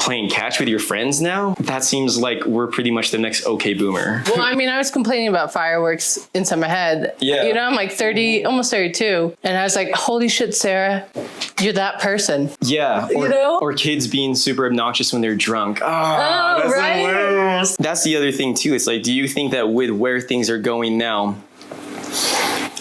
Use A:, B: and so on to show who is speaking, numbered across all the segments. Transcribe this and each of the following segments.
A: playing catch with your friends now? That seems like we're pretty much the next okay boomer.
B: Well, I mean, I was complaining about fireworks inside my head.
A: Yeah.
B: You know, I'm like 30, almost 32. And I was like, holy shit, Sarah, you're that person.
A: Yeah. Or,
B: you know?
A: Or kids being super obnoxious when they're drunk. Oh, that's
B: right?
A: the worst. That's the other thing too. It's like, do you think that with where things are going now,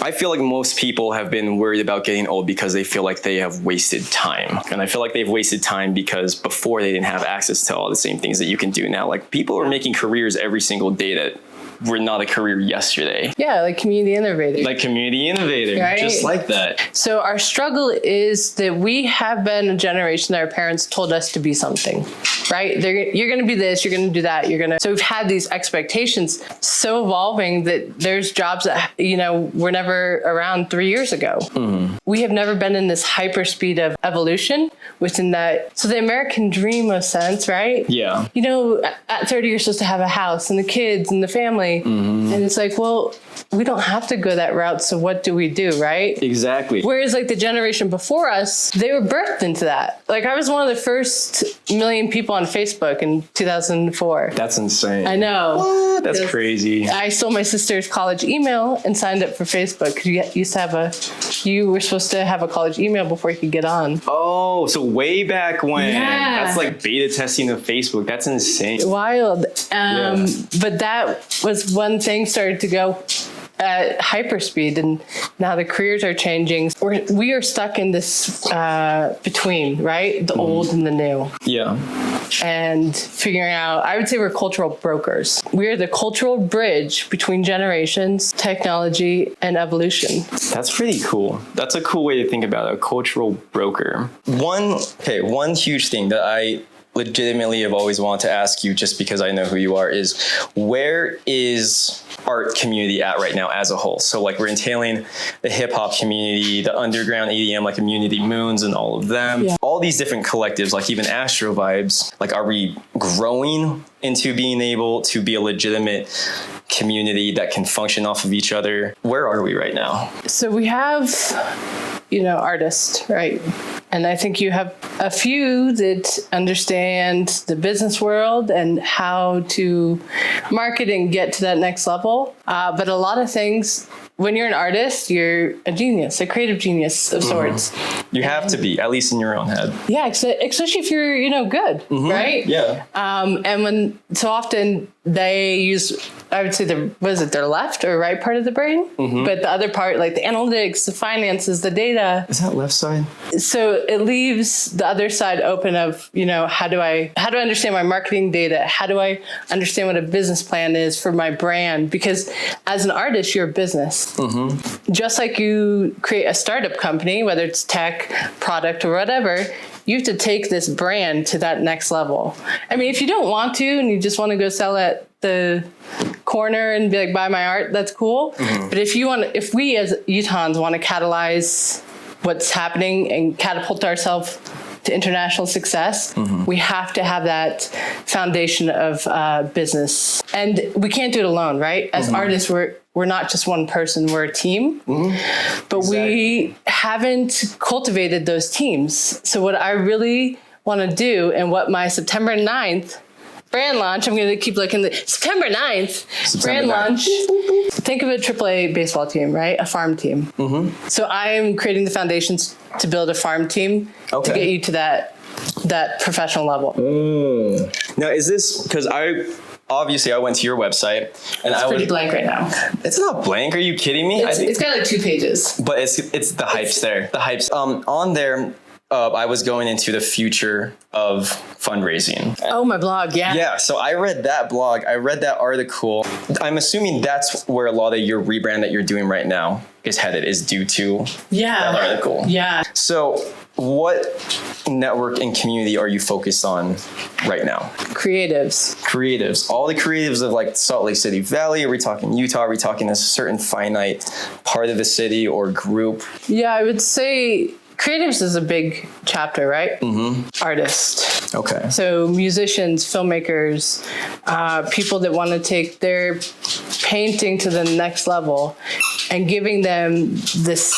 A: I feel like most people have been worried about getting old because they feel like they have wasted time. And I feel like they've wasted time because before they didn't have access to all the same things that you can do now. Like people are making careers every single day that were not a career yesterday.
B: Yeah, like community innovator.
A: Like community innovator,
B: right?
A: Just like that.
B: So our struggle is that we have been a generation that our parents told us to be something, right? You're going to be this, you're going to do that, So we've had these expectations so evolving that there's jobs that, were never around 3 years ago. Mm-hmm. We have never been in this hyper speed of evolution within that. So the American dream of sense, right?
A: Yeah.
B: At 30, you're supposed to have a house and the kids and the family. Mm-hmm. And it's like, well, we don't have to go that route. So what do we do, right?
A: Exactly.
B: Whereas like the generation before us, they were birthed into that. Like I was one of the first million people on Facebook in 2004.
A: That's insane.
B: I know.
A: What? That's crazy.
B: I stole my sister's college email and signed up for Facebook because you were supposed to have a college email before you could get on.
A: Oh, so way back when.
B: Yeah.
A: That's like beta testing of Facebook. That's insane.
B: Wild. But that was one thing started to go at hyperspeed, and now the careers are changing. We are stuck in this between, right? The old and the new.
A: Yeah.
B: And figuring out, I would say we're cultural brokers. We're the cultural bridge between generations, technology, and evolution.
A: That's pretty cool. That's a cool way to think about it, a cultural broker. One huge thing that I legitimately have always wanted to ask you, just because I know who you are, is where is art community at right now as a whole? So like we're entailing the hip hop community, the underground EDM, like Community Moons and all of them, all these different collectives, like even Astro Vibes. Like, are we growing into being able to be a legitimate community that can function off of each other? Where are we right now?
B: So we have, artists, right? And I think you have a few that understand the business world and how to market and get to that next level. But a lot of things, when you're an artist, you're a genius, a creative genius of sorts.
A: You have to be, at least in your own head.
B: Yeah, especially if you're, good, right?
A: Yeah.
B: And when so often they use, I would say their left or right part of the brain, but the other part, like the analytics, the finances, the data.
A: Is that left side?
B: So it leaves the other side open of, how do I understand my marketing data? How do I understand what a business plan is for my brand? Because as an artist, you're a business. Just like you create a startup company, whether it's tech, product, or whatever, you have to take this brand to that next level. I mean, if you don't want to and you just want to go sell at the corner and be like, buy my art, that's cool. But if we as Utahns want to catalyze what's happening and catapult ourselves to international success, we have to have that foundation of business. And we can't do it alone, right? As artists, we're not just one person, we're a team. But we haven't cultivated those teams. So what I really want to do, and what my September 9th brand launch, I'm going to keep looking, September 9th, brand launch. Think of a AAA baseball team, right? A farm team. So I'm creating the foundations to build a farm team to get you to that professional level.
A: Now, is this, because obviously I went to your website and
B: it's pretty blank right now.
A: It's not blank. Are you kidding me?
B: It's got like 2 pages.
A: But it's the hype's there. The hype's on there. I was going into the future of fundraising.
B: Oh, my blog, yeah.
A: Yeah, so I read that blog. I read that article. I'm assuming that's where a lot of your rebrand that you're doing right now is due to that article. Yeah. So what network and community are you focused on right now? Creatives. All the creatives of like Salt Lake City Valley. Are we talking Utah? Are we talking a certain finite part of the city or group?
B: Yeah, I would say creatives is a big chapter, right? Artist.
A: Okay.
B: So musicians, filmmakers, people that want to take their painting to the next level and giving them this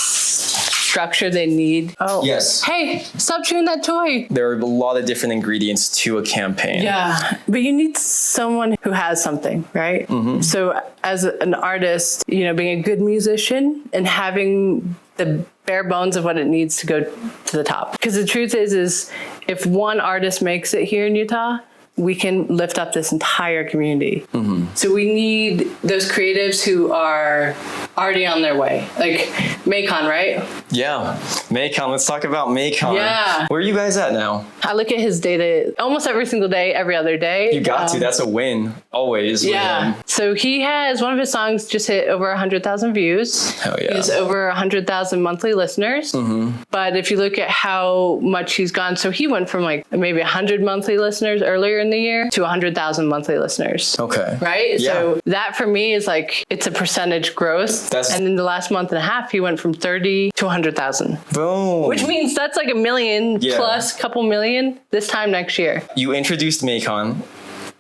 B: structure they need. Oh,
A: Yes.
B: Hey, stop chewing that toy.
A: There are a lot of different ingredients to a campaign.
B: Yeah, but you need someone who has something, right? So as an artist, being a good musician and having the bare bones of what it needs to go to the top. Because the truth is if one artist makes it here in Utah, we can lift up this entire community. So we need those creatives who are already on their way. Like Macon, right?
A: Yeah. Macon. Let's talk about Macon.
B: Yeah.
A: Where are you guys at now?
B: I look at his data almost every single day, every other day.
A: You got to. That's a win. Always.
B: Yeah.
A: With him.
B: So he has, one of his songs just hit over 100,000 views.
A: Hell yeah.
B: He has over 100,000 monthly listeners. But if you look at how much he's gone, so he went from like maybe 100 monthly listeners earlier in the year to 100,000 monthly listeners.
A: Okay.
B: Right?
A: Yeah.
B: So that for me is like, it's a percentage growth. And in the last month and a half, he went from 30 to 100,000.
A: Boom.
B: Which means that's like a million plus couple million this time next year.
A: You introduced Macon.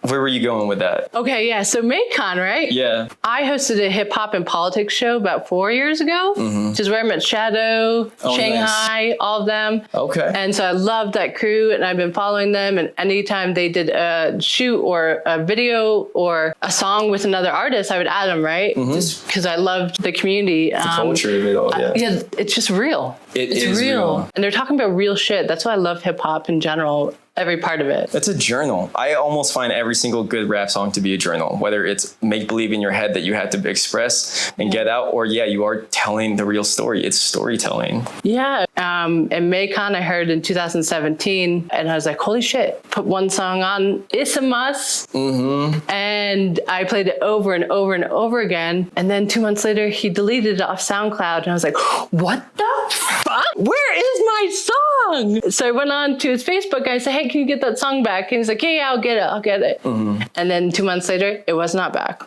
A: Where were you going with that?
B: Okay, yeah. So Macon, right?
A: Yeah.
B: I hosted a hip hop and politics show about 4 years ago, which is where I met Shadow, Shanghai, all of them.
A: Okay.
B: And so I loved that crew and I've been following them. And anytime they did a shoot or a video or a song with another artist, I would add them, right? Just because I loved the community.
A: The culture of it all, yeah.
B: Yeah, it's just real.
A: It's real.
B: And they're talking about real shit. That's why I love hip hop in general. Every part of it.
A: It's a journal. I almost find every single good rap song to be a journal, whether it's make believe in your head that you had to express and get out, or you are telling the real story. It's storytelling.
B: Yeah. And Macon I heard in 2017 and I was like, holy shit, put one song on, It's a Must. And I played it over and over and over again. And then 2 months later, he deleted it off SoundCloud. And I was like, what the fuck? Where is my song? So I went on to his Facebook. I said, hey, can you get that song back? And he's like, yeah, I'll get it. And then 2 months later, it was not back.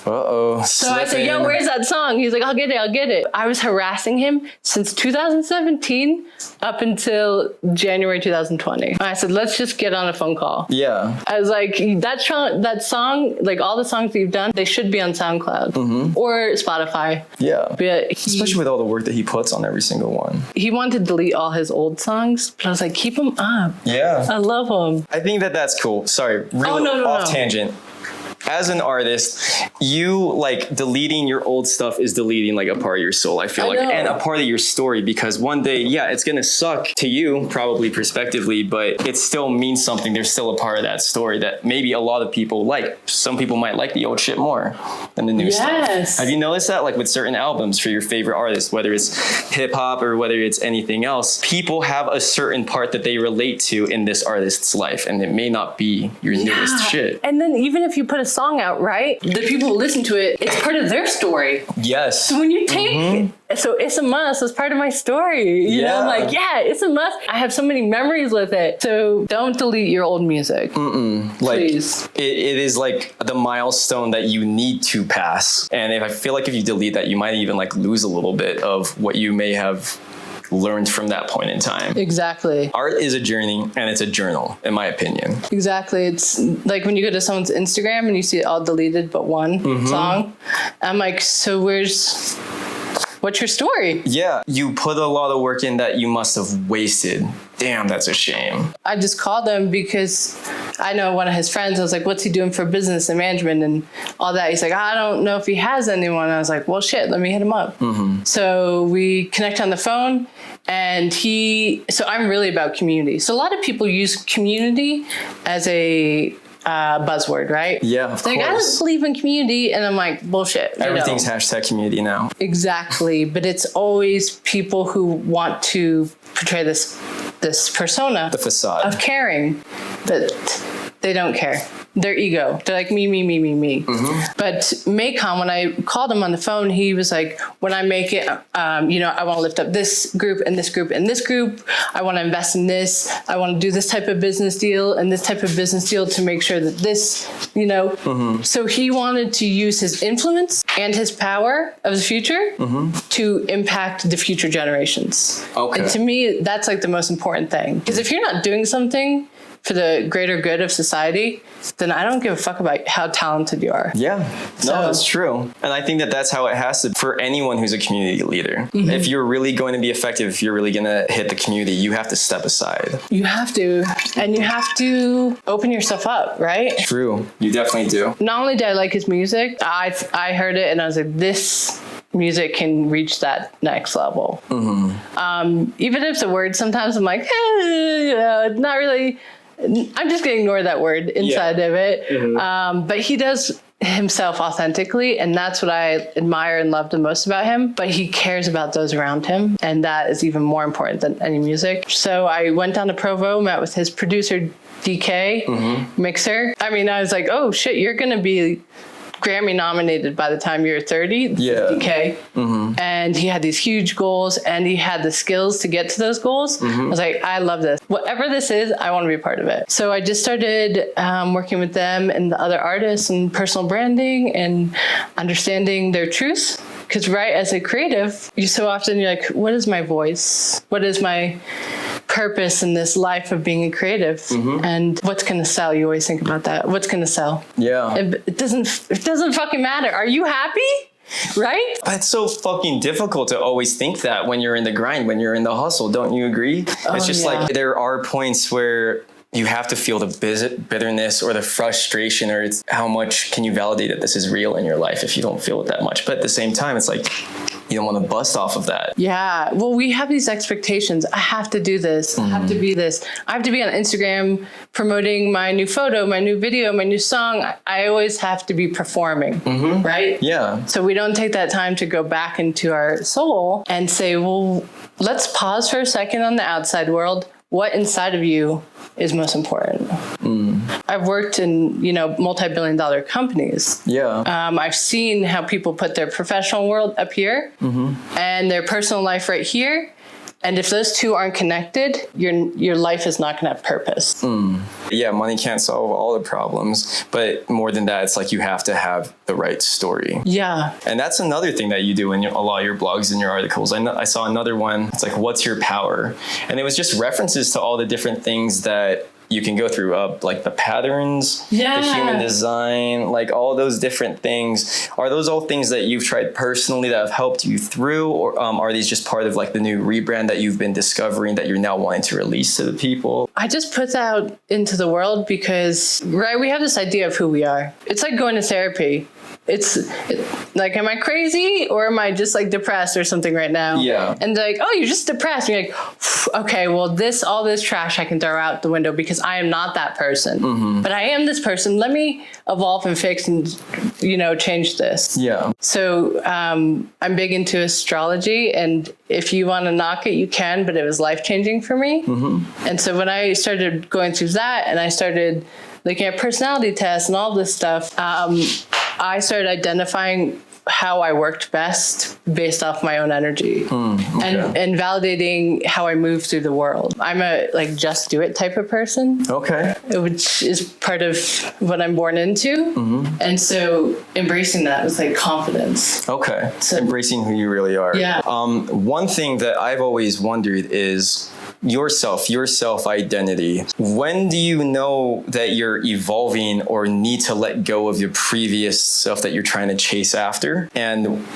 A: Uh-oh.
B: So I said, yo, where's that song? He's like, I'll get it. I was harassing him since 2017 up until January 2020. I said, let's just get on a phone call.
A: Yeah.
B: I was like, that song, like all the songs that you've done, they should be on SoundCloud or Spotify.
A: Yeah.
B: But
A: especially with all the work that he puts on every single one.
B: He wanted to delete all his old songs, but I was like, keep them up.
A: Yeah.
B: I love them.
A: I think that's cool. Sorry, really off tangent. As an artist, you like deleting your old stuff is deleting like a part of your soul, I feel like, and a part of your story, because one day, it's going to suck to you, probably prospectively, but it still means something. There's still a part of that story that maybe a lot of people like. Some people might like the old shit more than the new stuff. Have you noticed that? Like with certain albums for your favorite artists, whether it's hip hop or whether it's anything else, people have a certain part that they relate to in this artist's life, and it may not be your newest shit.
B: And then even if you put a song out, right? The people who listen to it, it's part of their story.
A: Yes.
B: So when you take, so It's a Must is part of my story. You know, I'm like, it's a must. I have so many memories with it. So don't delete your old music. Please.
A: Like, it is like the milestone that you need to pass. And I feel like if you delete that, you might even like lose a little bit of what you may have learned from that point in time.
B: Exactly.
A: Art is a journey and it's a journal, in my opinion.
B: Exactly. It's like when you go to someone's Instagram and you see it all deleted but one song. I'm like, so what's your story? Yeah,
A: you put a lot of work in that you must have wasted. Damn, that's a shame.
B: I just called him because I know one of his friends. I was like, what's he doing for business and management and all that? He's like, I don't know if he has anyone. I was like, well, shit, let me hit him up. So we connect on the phone and so I'm really about community. So a lot of people use community as a buzzword, right?
A: Yeah, of course.
B: Like, I don't believe in community. And I'm like, bullshit.
A: Everything's hashtag community now.
B: Exactly. But it's always people who want to portray this persona,
A: the facade
B: of caring, but they don't care. Their ego. They're like me. But Macon, when I called him on the phone, he was like, when I make it, I want to lift up this group and this group and this group. I want to invest in this. I want to do this type of business deal and this type of business deal to make sure that this, So he wanted to use his influence and his power of the future to impact the future generations. Okay. And to me, that's like the most important thing. Because if you're not doing something for the greater good of society, then I don't give a fuck about how talented you are.
A: Yeah, no, that's true. And I think that that's how it has to for anyone who's a community leader. If you're really going to be effective, if you're really going to hit the community, you have to step aside.
B: You have to. And you have to open yourself up, right?
A: True. You definitely do.
B: Not only did I like his music, I heard it and I was like, this music can reach that next level. Even if the words sometimes I'm like, it's not really, I'm just going to ignore that word inside of it. But he does himself authentically, and that's what I admire and love the most about him. But he cares about those around him, and that is even more important than any music. So I went down to Provo, met with his producer DK, Mixer. I mean, I was like, oh shit, you're going to be Grammy nominated by the time you're 30, DK. And he had these huge goals and he had the skills to get to those goals. I was like, I love this. Whatever this is, I want to be a part of it. So I just started working with them and the other artists and personal branding and understanding their truths. Because as a creative, you're like, what is my voice? What is my purpose in this life of being a creative? And what's going to sell? You always think about that. What's going to sell? Yeah. It doesn't fucking matter. Are you happy? Right?
A: It's so fucking difficult to always think that when you're in the grind, when you're in the hustle. Don't you agree? It's just like there are points where you have to feel the bitterness or the frustration, or it's how much can you validate that this is real in your life if you don't feel it that much. But at the same time, it's like you don't want to bust off of that. Yeah.
B: Well, we have these expectations. I have to do this. I have to be this. I have to be on Instagram promoting my new photo, my new video, my new song. I always have to be performing, right? Yeah. So we don't take that time to go back into our soul and say, well, let's pause for a second on the outside world. What inside of you is most important? I've worked in, multi-billion-dollar companies. Yeah. I've seen how people put their professional world up here and their personal life right here. And if those two aren't connected, your life is not going to have purpose. Yeah, money can't solve all the problems. But more than that, it's like you have to have the right story. Yeah. And that's another thing that you do in a lot of your blogs and your articles. I saw another one. It's like, what's your power? And it was just references to all the different things that you can go through, like the patterns, the human design, like all those different things. Are those all things that you've tried personally that have helped you through, or are these just part of like the new rebrand that you've been discovering that you're now wanting to release to the people? I just put that out into the world because, we have this idea of who we are. It's like going to therapy. It's like, am I crazy or am I just like depressed or something right now? Yeah. And they're like, oh, you're just depressed. And you're like, okay, well, all this trash I can throw out the window because I am not that person. But I am this person. Let me evolve and fix and, change this. Yeah. So I'm big into astrology, and if you want to knock it, you can, but it was life-changing for me. And so when I started going through that and I started looking at personality tests and all this stuff, I started identifying how I worked best based off my own energy and validating how I move through the world. I'm a just do it type of person. Okay. Which is part of what I'm born into. And so embracing that was like confidence. Okay. So, embracing who you really are. Yeah. One thing that I've always wondered is your self-identity. When do you know that you're evolving or need to let go of your previous self that you're trying to chase after? And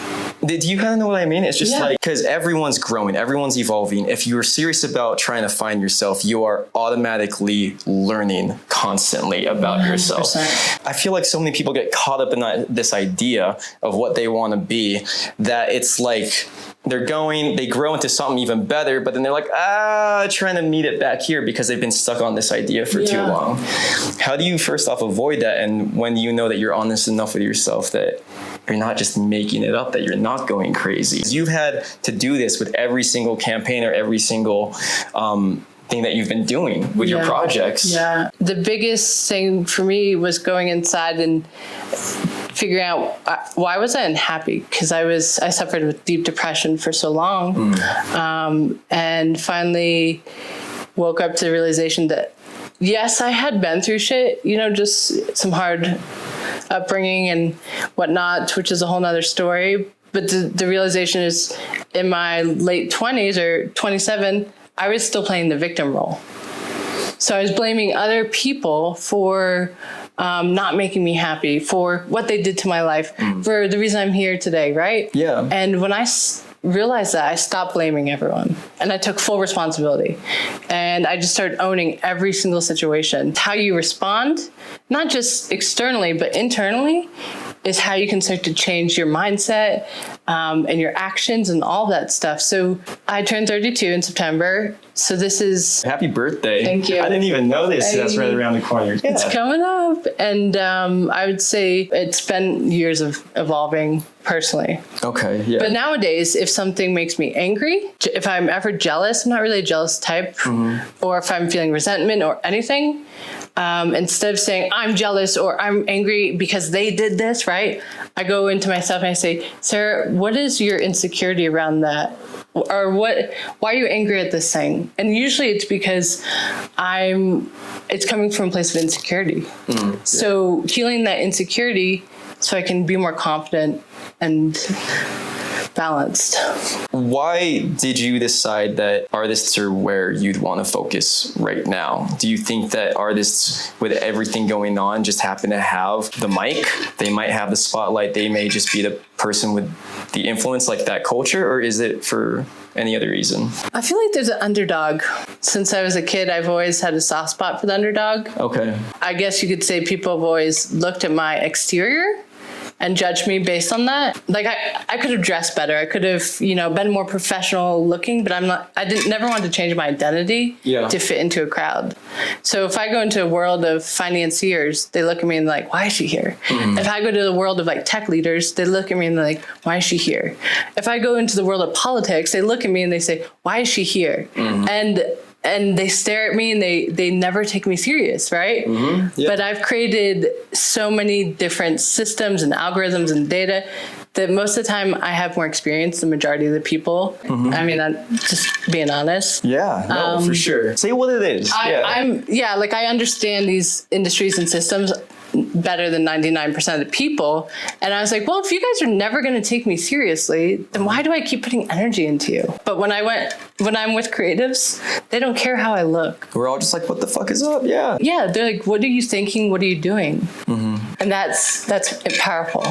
B: do you kind of know what I mean? It's just because everyone's growing, everyone's evolving. If you're serious about trying to find yourself, you are automatically learning constantly about 100%. Yourself. I feel like so many people get caught up in this idea of what they want to be, that it's like they grow into something even better, but then they're like, trying to meet it back here because they've been stuck on this idea for too long. How do you first off avoid that? And when do you know that you're honest enough with yourself that you're not just making it up, that you're not going crazy? You've had to do this with every single campaign or every single thing that you've been doing with your projects. Yeah. The biggest thing for me was going inside and figuring out why was I unhappy? Because I suffered with deep depression for so long, and finally woke up to the realization that yes, I had been through shit, just some hard upbringing and whatnot, which is a whole nother story. But the realization is, in my late 20s or 27, I was still playing the victim role. So I was blaming other people for not making me happy, for what they did to my life, for the reason I'm here today, right?
A: Yeah.
B: And when I realized that, I stopped blaming everyone and I took full responsibility. And I just started owning every single situation. How you respond, not just externally, but internally, is how you can start to change your mindset and your actions and all that stuff. So I turned 32 in September. So this is...
A: Happy birthday.
B: Thank you.
A: I didn't even know this. That's right around the corner. Yeah.
B: It's coming up. And I would say it's been years of evolving personally.
A: Okay, yeah.
B: But nowadays, if something makes me angry, if I'm ever jealous, I'm not really a jealous type, or if I'm feeling resentment or anything, instead of saying I'm jealous or I'm angry because they did this, right? I go into myself and I say, Sarah, what is your insecurity around that? Or why are you angry at this thing? And usually it's because it's coming from a place of insecurity. So healing that insecurity so I can be more confident and balanced.
A: Why did you decide that artists are where you'd want to focus right now? Do you think that artists with everything going on just happen to have the mic? They might have the spotlight. They may just be the person with the influence, like that culture, or is it for any other reason?
B: I feel like there's an underdog. Since I was a kid, I've always had a soft spot for the underdog.
A: Okay.
B: I guess you could say people have always looked at my exterior and judged me based on that. Like I could have dressed better. I could have, been more professional looking, but never wanted to change my identity to fit into a crowd. So if I go into a world of financiers, they look at me and like, why is she here? If I go to the world of like tech leaders, they look at me and they're like, why is she here? If I go into the world of politics, they look at me and they say, why is she here? And they stare at me and they never take me serious, right? But I've created so many different systems and algorithms and data that most of the time I have more experience than the majority of the people. I mean, I'm just being honest.
A: Yeah, no, for sure. Say what it is.
B: I understand these industries and systems better than 99% of the people. And I was like, well, if you guys are never going to take me seriously, then why do I keep putting energy into you? But when I'm with creatives, they don't care how I look.
A: We're all just like, what the fuck is up? Yeah.
B: Yeah. They're like, what are you thinking? What are you doing? And that's powerful.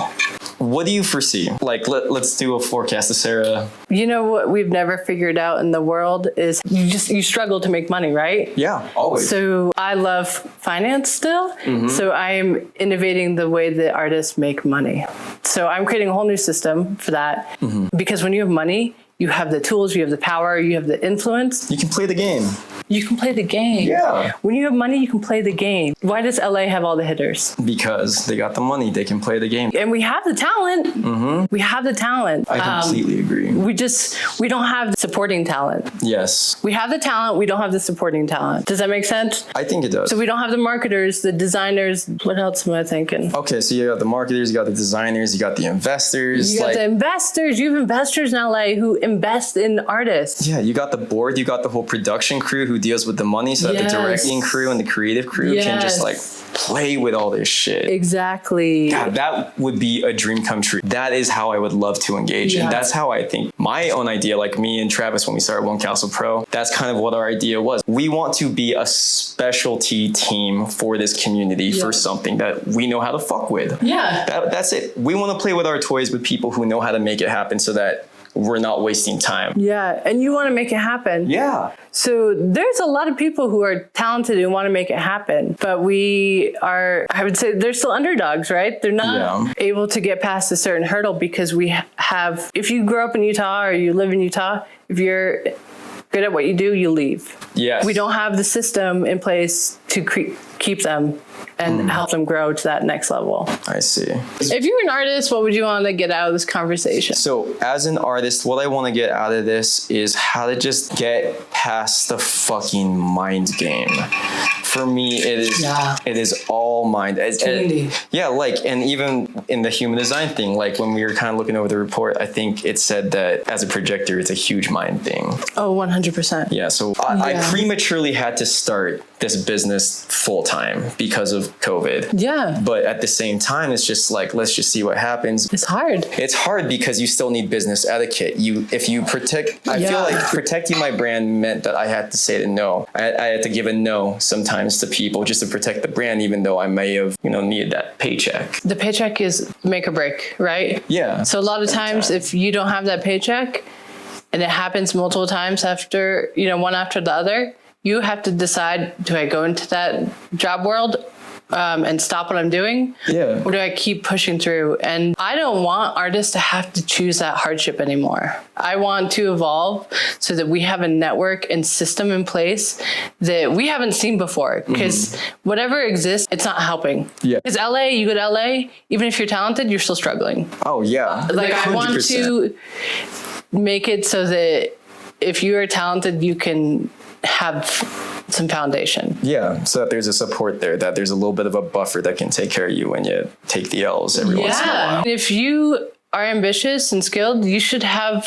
A: What do you foresee? Like, let's do a forecast of Sarah.
B: You know what we've never figured out in the world is you struggle to make money, right?
A: Yeah, always.
B: So I love finance still. So I am innovating the way that artists make money. So I'm creating a whole new system for that. Because when you have money, you have the tools, you have the power, you have the influence.
A: You can play the game.
B: You can play the game.
A: Yeah.
B: When you have money, you can play the game. Why does LA have all the hitters?
A: Because they got the money. They can play the game.
B: And we have the talent. We have the talent.
A: I completely agree.
B: We don't have the supporting talent.
A: Yes.
B: We have the talent. We don't have the supporting talent. Does that make sense?
A: I think it does.
B: So we don't have the marketers, the designers. What else am I thinking?
A: Okay, so you got the marketers, you got the designers, you got the investors.
B: You got the investors. You have investors in LA who invest in artists.
A: Yeah, you got the board, you got the whole production crew who deals with the money, so that the directing crew and the creative crew can just like play with all this shit.
B: Exactly.
A: God, that would be a dream come true. That is how I would love to engage. And that's how I think my own idea, like me and Travis, when we started One Castle Pro, that's kind of what our idea was. We want to be a specialty team for this community for something that we know how to fuck with. Yeah. That's it. We want to play with our toys with people who know how to make it happen so that we're not wasting time. Yeah.
B: And you want to make it happen.
A: Yeah.
B: So there's a lot of people who are talented and want to make it happen, but I would say they're still underdogs, right? They're not able to get past a certain hurdle because if you grow up in Utah or you live in Utah, if you're good at what you do, you leave. Yes. We don't have the system in place to keep them and help them grow to that next level.
A: I see.
B: If you were an artist, what would you want to get out of this conversation?
A: So as an artist, what I want to get out of this is how to just get past the fucking mind game. for me, it is all mind. Yeah, like, and even in the human design thing, like when we were kind of looking over the report, I think it said that as a projector, it's a huge mind thing.
B: Oh, 100%.
A: Yeah, so I prematurely had to start this business full time because of COVID.
B: Yeah.
A: But at the same time, it's just like, let's just see what happens.
B: It's hard.
A: It's hard because you still need business etiquette. If you protect, I feel like protecting my brand meant that I had to say no. I had to give a no sometimes to people just to protect the brand, even though I may have, needed that paycheck.
B: The paycheck is make or break, right?
A: Yeah.
B: So a lot of times if you don't have that paycheck and it happens multiple times after, one after the other, you have to decide, do I go into that job world and stop what I'm doing?
A: Yeah.
B: Or do I keep pushing through? And I don't want artists to have to choose that hardship anymore. I want to evolve so that we have a network and system in place that we haven't seen before. Because whatever exists, it's not helping.
A: Yeah.
B: Because you go to LA, even if you're talented, you're still struggling.
A: Oh, yeah.
B: Like 100%. I want to make it so that if you are talented, you can have some foundation.
A: Yeah, so that there's a support there, that there's a little bit of a buffer that can take care of you when you take the L's every once in a while.
B: If you are ambitious and skilled, you should have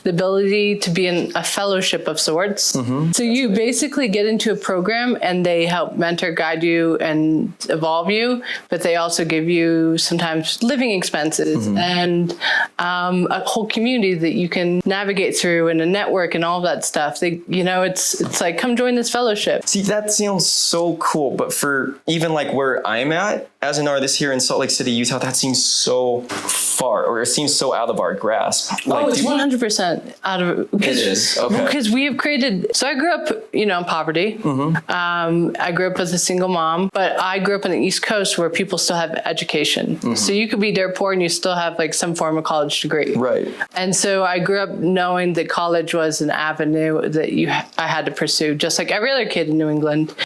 B: the ability to be in a fellowship of sorts. So you basically get into a program and they help mentor, guide you, and evolve you, but they also give you sometimes living expenses and a whole community that you can navigate through and a network and all of that stuff. It's like, come join this fellowship.
A: See, that sounds so cool, but for even like where I'm at as an artist here in Salt Lake City, Utah, that seems so far, or it seems so out of our grasp. Like,
B: it's 100% out of it.
A: It is, okay.
B: Because we have created, so I grew up, in poverty. I grew up as a single mom, but I grew up on the East Coast where people still have education. So you could be dirt poor and you still have like some form of college degree.
A: Right.
B: And so I grew up knowing that college was an avenue that I had to pursue, just like every other kid in New England.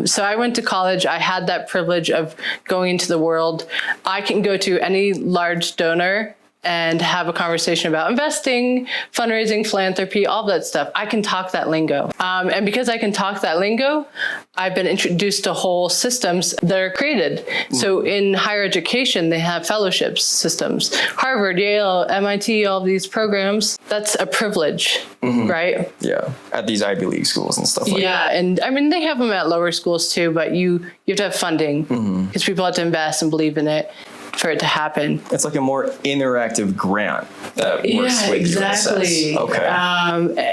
B: So I went to college. I had that privilege of going into the world. I can go to any large donor and have a conversation about investing, fundraising, philanthropy, all that stuff. I can talk that lingo. And because I can talk that lingo, I've been introduced to whole systems that are created. So in higher education, they have fellowships systems. Harvard, Yale, MIT, all these programs. That's a privilege, right?
A: Yeah, at these Ivy League schools and stuff like that.
B: Yeah, and I mean, they have them at lower schools too, but you have to have funding because people have to invest and believe in it for it to happen.
A: It's like a more interactive grant that works with
B: exactly.
A: you. Okay.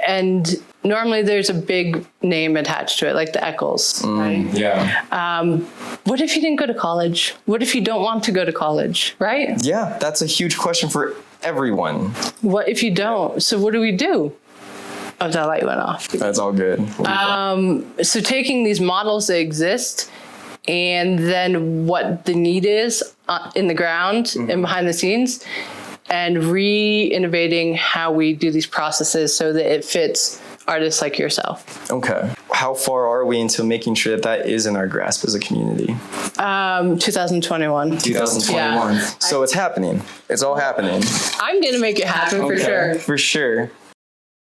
B: And normally there's a big name attached to it, like the Eccles, right?
A: Yeah.
B: What if you didn't go to college? What if you don't want to go to college, right?
A: Yeah, that's a huge question for everyone.
B: What if you don't? So what do we do? Oh, that light went off.
A: That's all good.
B: So taking these models that exist and then what the need is in the ground and behind the scenes, and re-innovating how we do these processes so that it fits artists like yourself.
A: Okay. How far are we into making sure that is in our grasp as a community?
B: 2021.
A: 2021.
B: Yeah.
A: So it's happening. It's all happening.
B: I'm going to make it happen for sure.
A: For sure.